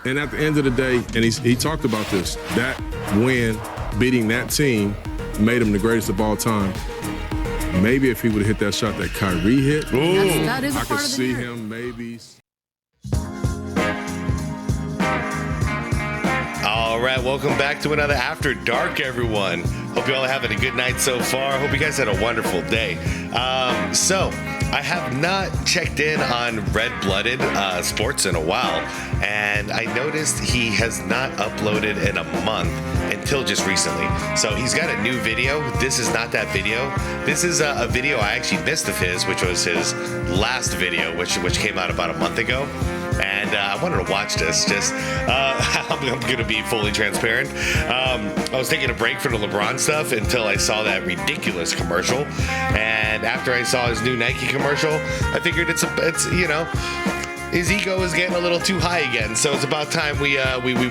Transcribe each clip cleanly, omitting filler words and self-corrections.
And at the end of the day, and he talked about this, that win, beating that team, made him the greatest of all time. Maybe if he would have hit that shot that Kyrie hit, that is a I part could of the see narrative. him maybe. All right, welcome back to another After Dark, everyone. Hope you all are having a good night so far. Hope you guys had a wonderful day. So I have not checked in on Red Blooded Sports in a while, and I noticed he has not uploaded in a month until just recently. So he's got a new video. This is not that video. This is a video I actually missed of his, which was his last video, which came out about a month ago. And I wanted to watch this. I'm going to be fully transparent. I was taking a break from the LeBron stuff until I saw that ridiculous commercial. And after I saw his new Nike commercial, I figured it's his ego is getting a little too high again. So it's about time we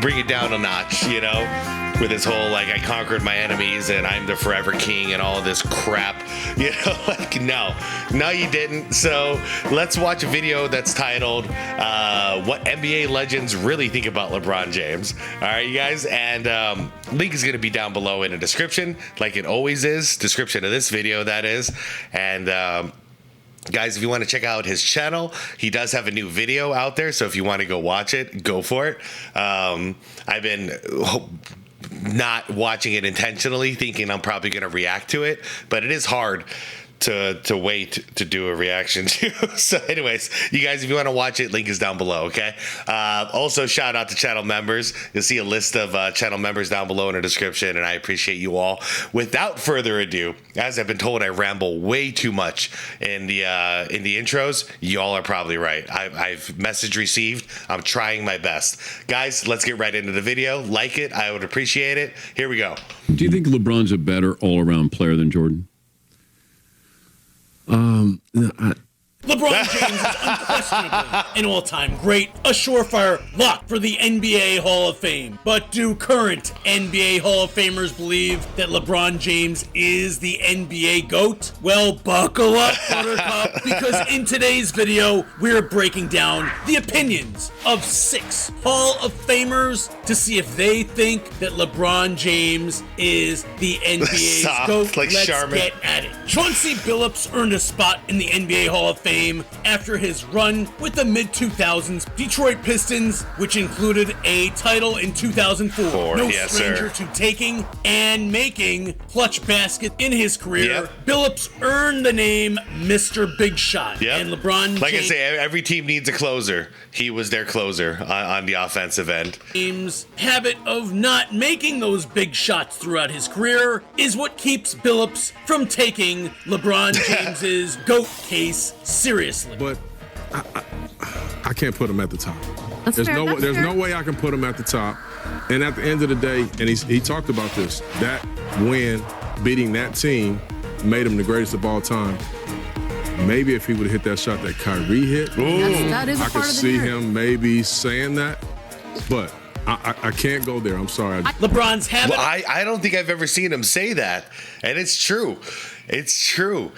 bring it down a notch, with his whole, like, I conquered my enemies and I'm the forever king and all this crap, no, you didn't. So let's watch a video that's titled, What NBA Legends Really Think About LeBron James. All right, you guys, and link is going to be down below in the description, like it always is, description of this video, that is, and guys, if you want to check out his channel, he does have a new video out there, so if you want to go watch it, go for it. I've been not watching it intentionally, thinking I'm probably going to react to it, but it is hard to wait to do a reaction to. So anyways, you guys, if you want to watch it, link is down below, okay? Also, shout out to channel members. You'll see a list of channel members down below in the description, and I appreciate you all. Without further ado, as I've been told, I ramble way too much in the intros. Y'all are probably right. I've message received. I'm trying my best. Guys, let's get right into the video. Like it. I would appreciate it. Here we go. Do you think LeBron's a better all-around player than Jordan? LeBron James is unquestionably an all-time great, a surefire lock for the NBA Hall of Fame. But do current NBA Hall of Famers believe that LeBron James is the NBA GOAT? Well, buckle up, Buttercup, because in today's video, we're breaking down the opinions of 6 Hall of Famers to see if they think that LeBron James is the NBA's GOAT. Like Let's Charmin. get at it. Chauncey Billups earned a spot in the NBA Hall of Fame after his run with the mid-2000s Detroit Pistons, which included a title in 2004. No yes, stranger sir. to taking and making clutch baskets in his career. Yep. Billups earned the name Mr. Big Shot. Yep. And LeBron Like James, I say, every team needs a closer. He was their closer on the offensive end. James' habit of not making those big shots throughout his career is what keeps Billups from taking LeBron James's GOAT case seriously. But I can't put him at the top. That's fair. There's no way I can put him at the top. And at the end of the day, and he talked about this, that win, beating that team, made him the greatest of all time. Maybe if he would have hit that shot that Kyrie hit, That is a I part could of the see narrative. him maybe saying that. But I can't go there. I'm sorry. LeBron's habit. Well, I don't think I've ever seen him say that. And it's true. It's true.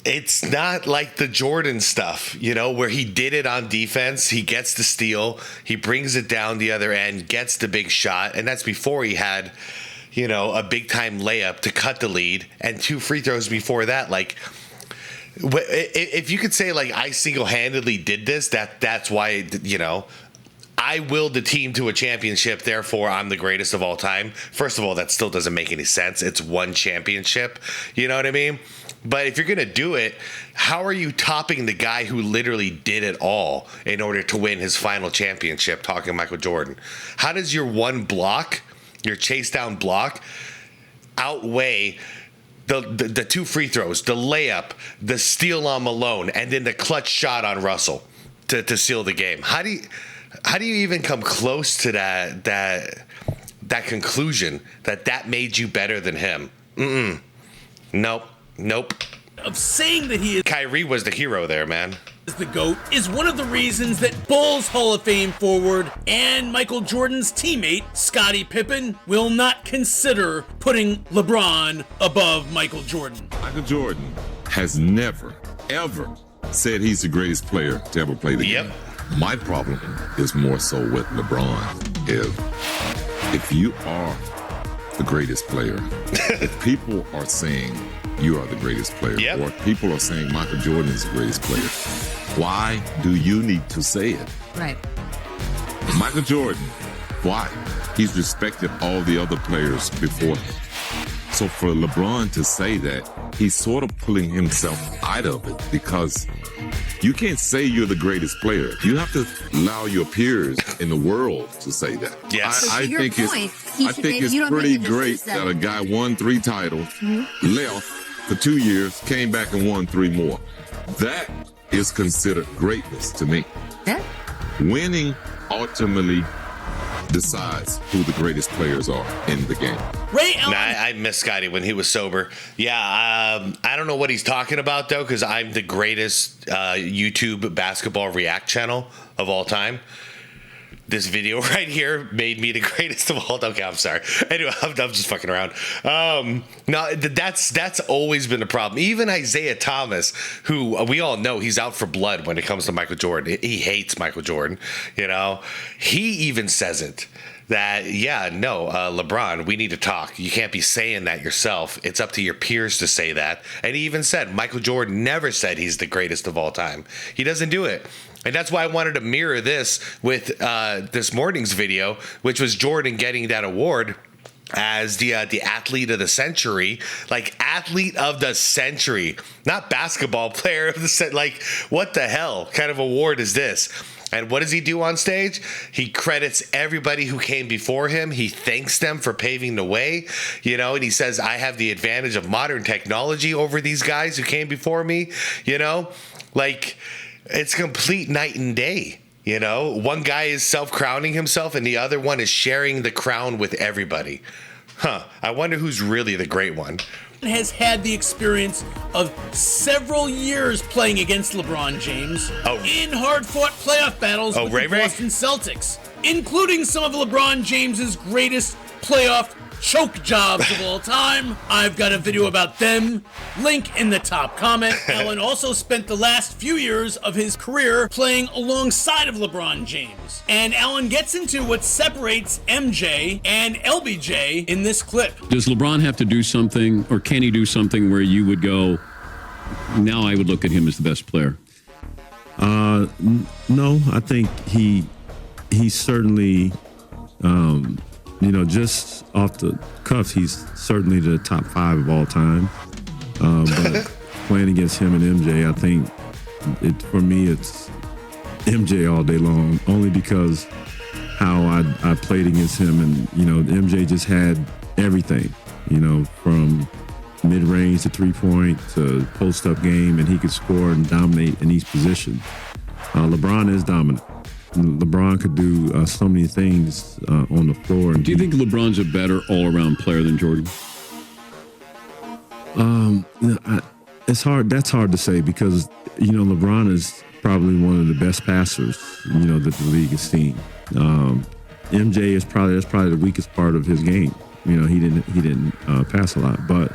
It's not like the Jordan stuff, where he did it on defense. He gets the steal. He brings it down the other end, gets the big shot. And that's before he had, a big time layup to cut the lead and 2 free throws before that. Like, if you could say, like, I single-handedly did this, that's why, I willed the team to a championship, therefore I'm the greatest of all time. First of all, that still doesn't make any sense. It's one championship. You know what I mean? But if you're going to do it, how are you topping the guy who literally did it all in order to win his final championship, talking Michael Jordan? How does your one block, your chase down block, outweigh the 2 free throws, the layup, the steal on Malone, and then the clutch shot on Russell to seal the game? How do you even come close to that conclusion that made you better than him? Nope. Of saying that he is Kyrie was the hero there, man. the GOAT is one of the reasons that Bulls Hall of Fame forward and Michael Jordan's teammate, Scottie Pippen, will not consider putting LeBron above Michael Jordan. Michael Jordan has never, ever said he's the greatest player to ever play the game. My problem is more so with LeBron. If you are the greatest player, if people are saying you are the greatest player, Yep. or people are saying Michael Jordan is the greatest player, why do you need to say it? Right. Michael Jordan, why? He's respected all the other players before him. So for LeBron to say that, he's sort of pulling himself out of it, because you can't say you're the greatest player. You have to allow your peers in the world to say that. Yes. So I to your think point, I think it's pretty great that a guy won 3 titles, left for 2 years, came back and won 3 more. That is considered greatness to me. Yeah. Winning ultimately decides who the greatest players are in the game. Ray Allen. Nah, I miss Scotty when he was sober. Yeah, I don't know what he's talking about, though, because I'm the greatest YouTube basketball react channel of all time. This video right here made me the greatest of all time. Okay, I'm sorry. Anyway, I'm just fucking around. No, that's always been a problem. Even Isaiah Thomas, who we all know he's out for blood when it comes to Michael Jordan. He hates Michael Jordan. You know, he even says it. That, yeah, no, LeBron, we need to talk. You can't be saying that yourself. It's up to your peers to say that. And he even said Michael Jordan never said he's the greatest of all time. He doesn't do it. And that's why I wanted to mirror this with this morning's video, which was Jordan getting that award as the athlete of the century. Like, athlete of the century, not basketball player of the century. Like, what the hell kind of award is this? And what does he do on stage? He credits everybody who came before him. He thanks them for paving the way, you know, and he says, I have the advantage of modern technology over these guys who came before me, you know, like, it's complete night and day. You know, one guy is self-crowning himself and the other one is sharing the crown with everybody. I wonder who's really the great one. Has had the experience of several years playing against LeBron James in hard-fought playoff battles with the Boston Celtics, including some of LeBron James's greatest playoff choke jobs of all time. I've got a video about them. Link in the top comment. Allen also spent the last few years of his career playing alongside of LeBron James. And Allen gets into what separates MJ and LBJ in this clip. Does LeBron have to do something, or can he do something where you would go, now I would look at him as the best player? No, I think he certainly, you know, just off the cuff, he's certainly the top 5 of all time. But playing against him and MJ, I think for me, it's MJ all day long, only because how I played against him. And, you know, MJ just had everything, you know, from mid-range to three-point to post-up game, and he could score and dominate in each position. LeBron is dominant. LeBron could do so many things on the floor. And do you think LeBron's a better all-around player than Jordan? It's hard. That's hard to say because, you know, LeBron is probably one of the best passers, you know, that the league has seen. MJ is probably the weakest part of his game. You know, he didn't pass a lot, but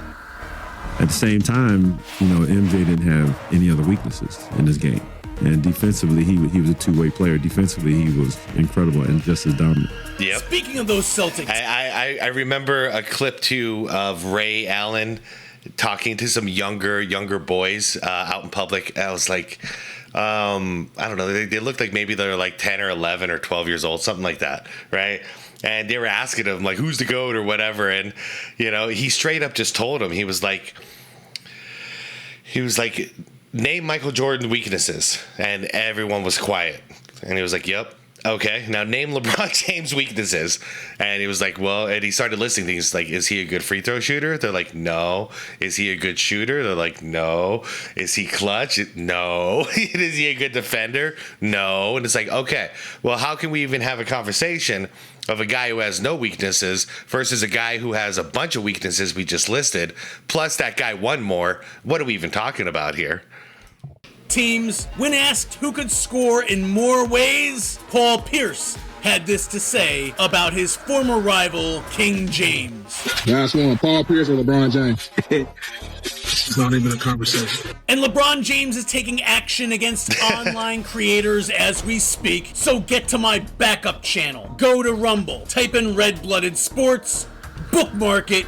at the same time, you know, MJ didn't have any other weaknesses in his game. And defensively, he was a two-way player. Defensively, he was incredible and just as dominant. Yep. Speaking of those Celtics, I remember a clip too of Ray Allen talking to some younger boys out in public. I was like, I don't know, they looked like maybe they're like 10 or 11 or 12 years old, something like that, right? And they were asking him like, who's the GOAT or whatever, and you know, he straight up just told him, he was like, name Michael Jordan's weaknesses, and everyone was quiet. And he was like, yep. Okay, now name LeBron James' weaknesses. And he was like, well, and he started listing things like, is he a good free throw shooter? They're like, no. Is he a good shooter? They're like, no. Is he clutch? No. Is he a good defender? No. And it's like, okay, well, how can we even have a conversation of a guy who has no weaknesses versus a guy who has a bunch of weaknesses we just listed, plus that guy one more? What are we even talking about here? Teams, when asked who could score in more ways, Paul Pierce had this to say about his former rival, King James. Last one, Paul Pierce or LeBron James? It's not even a conversation. And LeBron James is taking action against online creators as we speak, so get to my backup channel. Go to Rumble, type in Red Blooded Sports, bookmark it,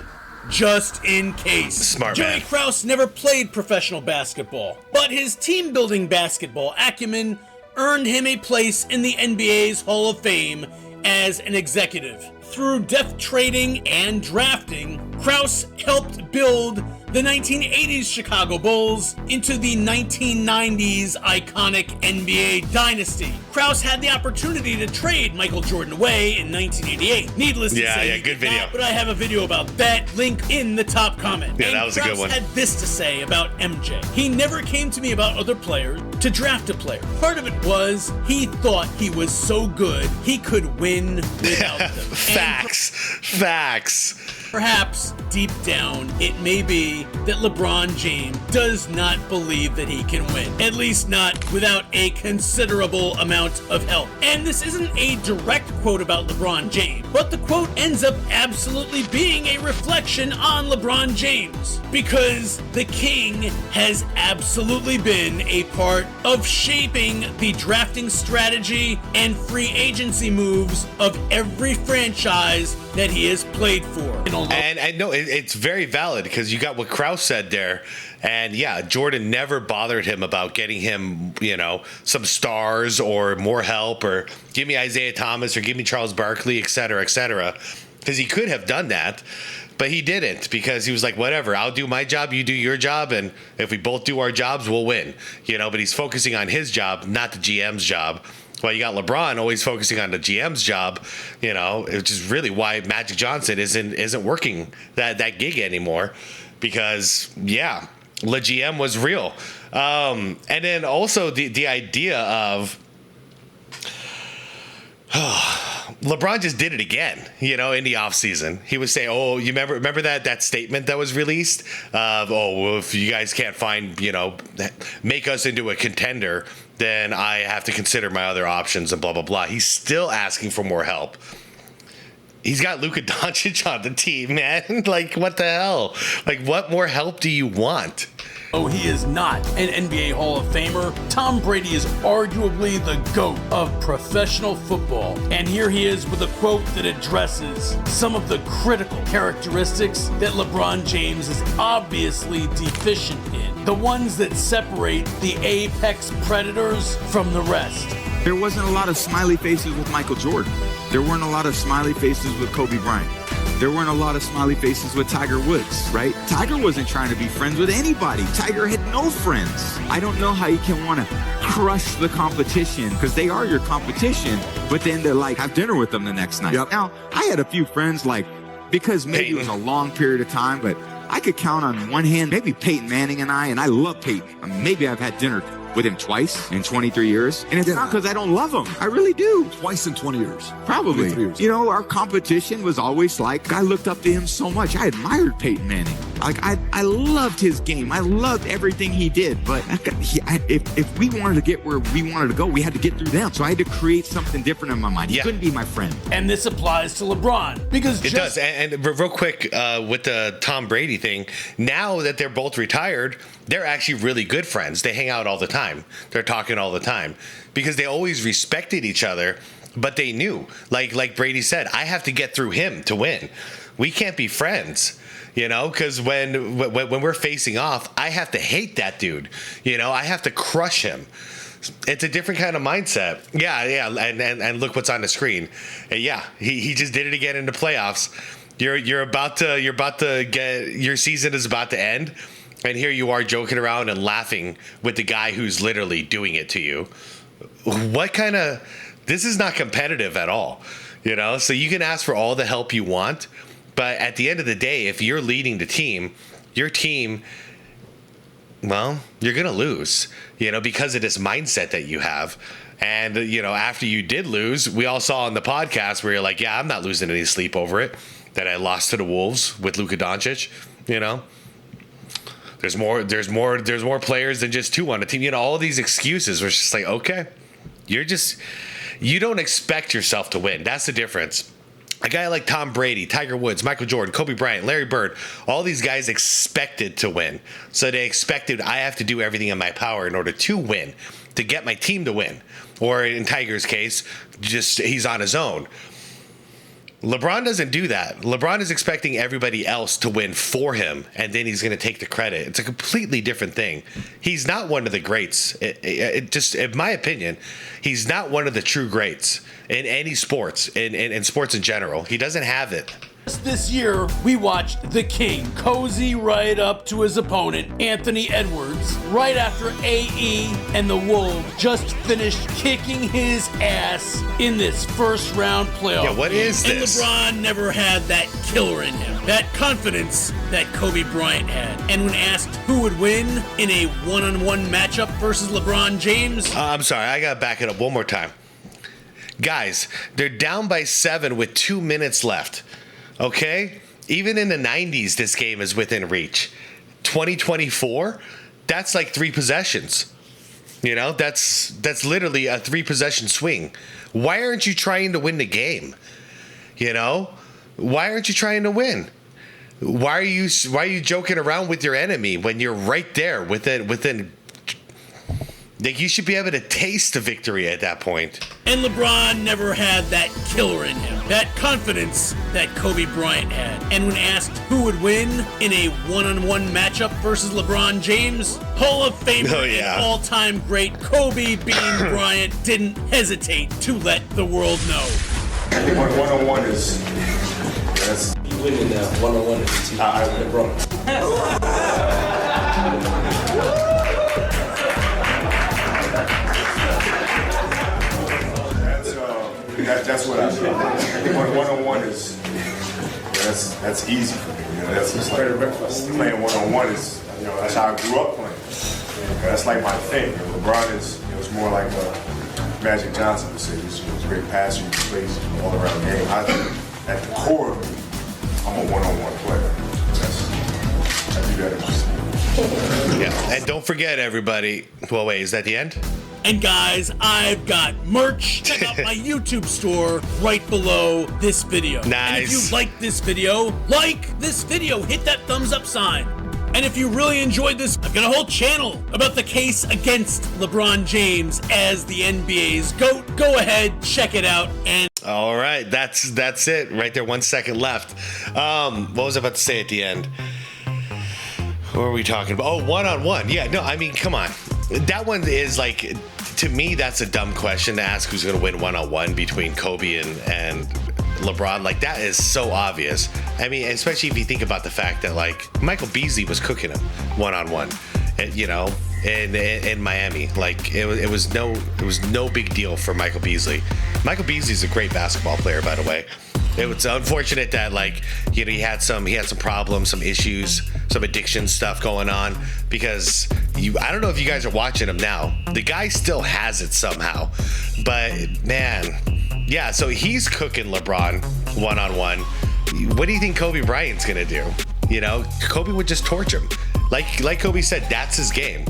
just in case. Smart Jerry man. Krause never played professional basketball, but his team-building basketball acumen earned him a place in the NBA's Hall of Fame as an executive. Through depth trading and drafting, Krause helped build the 1980s Chicago Bulls into the 1990s iconic NBA dynasty. Krause had the opportunity to trade Michael Jordan away in 1988. Needless to say, he good did video. not, but I have a video about that. Link in the top comment. Yeah, And that was a Krause good one. had this to say about MJ. He never came to me about other players to draft a player. Part of it was he thought he was so good he could win without them. And Facts. perhaps deep down, it may be that LeBron James does not believe that he can win. At least not without a considerable amount of help. And this isn't a direct quote about LeBron James, but the quote ends up absolutely being a reflection on LeBron James. Because the King has absolutely been a part of shaping the drafting strategy and free agency moves of every franchise that he has played for. And I know it's very valid because you got what Krause said there. And yeah, Jordan never bothered him about getting him, some stars or more help or give me Isaiah Thomas or give me Charles Barkley, et cetera, because he could have done that. But he didn't because he was like, whatever, I'll do my job, you do your job. And if we both do our jobs, we'll win. But he's focusing on his job, not the GM's job. Well, you got LeBron always focusing on the GM's job, which is really why Magic Johnson isn't working that gig anymore because, yeah, Le GM was real. And then also the idea of LeBron just did it again, in the offseason. He was saying, oh, you remember that statement that was released of, well, if you guys can't find, make us into a contender, then I have to consider my other options and blah, blah, blah. He's still asking for more help. He's got Luka Doncic on the team, man. Like, what the hell? Like, what more help do you want? Oh, he is not an NBA Hall of Famer. Tom Brady is arguably the GOAT of professional football. And here he is with a quote that addresses some of the critical characteristics that LeBron James is obviously deficient in. The ones that separate the apex predators from the rest. There wasn't a lot of smiley faces with Michael Jordan. There weren't a lot of smiley faces with Kobe Bryant. There weren't a lot of smiley faces with Tiger Woods, right? Tiger wasn't trying to be friends with anybody. Tiger had no friends. I don't know how you can want to crush the competition because they are your competition, but then to have dinner with them the next night. Yep. Now, I had a few friends because maybe it was a long period of time, but I could count on one hand, maybe Peyton Manning and I love Peyton. Maybe I've had dinner with him twice in 23 years. And it's not because I don't love him. I really do. Twice in 20 years. Probably. 23 years. Our competition was always I looked up to him so much. I admired Peyton Manning. I loved his game. I loved everything he did. But if we wanted to get where we wanted to go, we had to get through them. So I had to create something different in my mind. He couldn't be my friend. And this applies to LeBron because it does. And real quick, with the Tom Brady thing, now that they're both retired, they're actually really good friends. They hang out all the time. They're talking all the time because they always respected each other, but they knew, like Brady said, I have to get through him to win. We can't be friends, because when we're facing off, I have to hate that dude. I have to crush him. It's a different kind of mindset. Yeah. And look what's on the screen. And yeah, he just did it again in the playoffs. You're about to get, your season is about to end. And here you are joking around and laughing with the guy who's literally doing it to you. This is not competitive at all, So you can ask for all the help you want, but at the end of the day, if you're leading the team, your team, well, you're going to lose, because of this mindset that you have. And, after you did lose, we all saw on the podcast where you're like, yeah, I'm not losing any sleep over it, that I lost to the Wolves with Luka Doncic, There's more players than just two on a team. All these excuses were just like, okay, you don't expect yourself to win. That's the difference. A guy like Tom Brady, Tiger Woods, Michael Jordan, Kobe Bryant, Larry Bird, all these guys expected to win. So they expected I have to do everything in my power in order to win, to get my team to win. Or in Tiger's case, just he's on his own. LeBron doesn't do that. LeBron is expecting everybody else to win for him, and then he's going to take the credit. It's a completely different thing. He's not one of the greats. Just in my opinion, he's not one of the true greats in any sports, in sports in general. He doesn't have it. This year, we watched the King cozy right up to his opponent, Anthony Edwards, right after AE and the Wolves just finished kicking his ass in this first round playoff. Yeah, what is this? And LeBron never had that killer in him, that confidence that Kobe Bryant had. And when asked who would win in a one-on-one matchup versus LeBron James... I'm sorry, I gotta back it up one more time. Guys, they're down by 7 with 2 minutes left. Okay? Even in the 90s, this game is within reach. 2024, that's like 3 possessions. You know, that's literally a 3-possession swing. Why aren't you trying to win the game? You know? Why aren't you trying to win? Why are you joking around with your enemy when you're right there within like, you should be able to taste the victory at that point. And LeBron never had that killer in him, that confidence that Kobe Bryant had. And when asked who would win in a one-on-one matchup versus LeBron James, Hall of Famer and all-time great Kobe Bean Bryant didn't hesitate to let the world know. I think one-on-one is... You winning now. One-on-one is the team. LeBron. That's what I think. I think one-on-one is that's easy for me. You know, that's just like playing one-on-one is, you know, that's how I grew up playing. You know, that's like my thing. And LeBron is, you know, it's more like Magic Johnson would say. He's a great passer. He plays all around the game. I think at the core of me, I'm a one-on-one player. I do that every Yeah, and don't forget, everybody. Well, wait, is that the end? And guys, I've got merch. Check out my YouTube store right below this video. Nice. And if you like this video, hit that thumbs up sign. And if you really enjoyed this, I've got a whole channel about the case against LeBron James as the NBA's GOAT. Go ahead, check it out. And all right, that's it right there. 1 second left. What was I about to say at the end? What were we talking about? Oh, one-on-one. Yeah, no, I mean, come on. That one is like, to me, that's a dumb question to ask who's going to win one-on-one between Kobe and LeBron. Like, that is so obvious. I mean, especially if you think about the fact that, like, Michael Beasley was cooking him one-on-one, you know, in Miami. Like, it was no big deal for Michael Beasley. Michael Beasley's a great basketball player, by the way. It was unfortunate that, like, you know, he had some problems, some issues, some addiction stuff going on, because I don't know if you guys are watching him now. The guy still has it somehow, but man, yeah. So he's cooking LeBron one-on-one. What do you think Kobe Bryant's gonna do? You know, Kobe would just torch him. Like Kobe said, that's his game.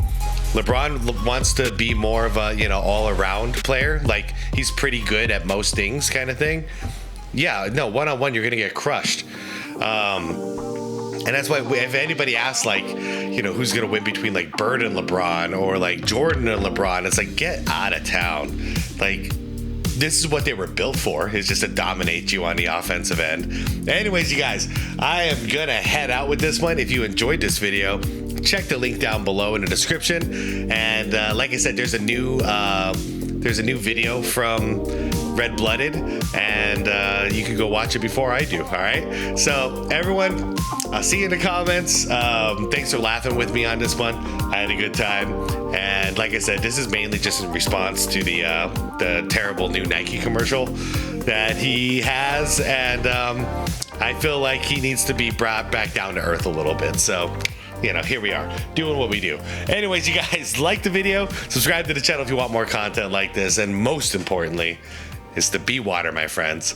LeBron wants to be more of a, you know, all-around player. Like, he's pretty good at most things, kind of thing. Yeah, no, one-on-one, you're going to get crushed. And that's why if anybody asks, like, you know, who's going to win between, like, Bird and LeBron or, like, Jordan and LeBron, it's like, get out of town. Like, this is what they were built for, is just to dominate you on the offensive end. Anyways, you guys, I am going to head out with this one. If you enjoyed this video, check the link down below in the description. And like I said, there's a new video from Red Blooded, and you can go watch it before I do. All right, so everyone, I'll see you in the comments. Thanks for laughing with me on this one. I had a good time, and like I said, this is mainly just in response to the terrible new Nike commercial that he has, and I feel like he needs to be brought back down to earth a little bit. So, you know, here we are doing what we do. Anyways, you guys, like the video, subscribe to the channel if you want more content like this, and most importantly is to be water, my friends.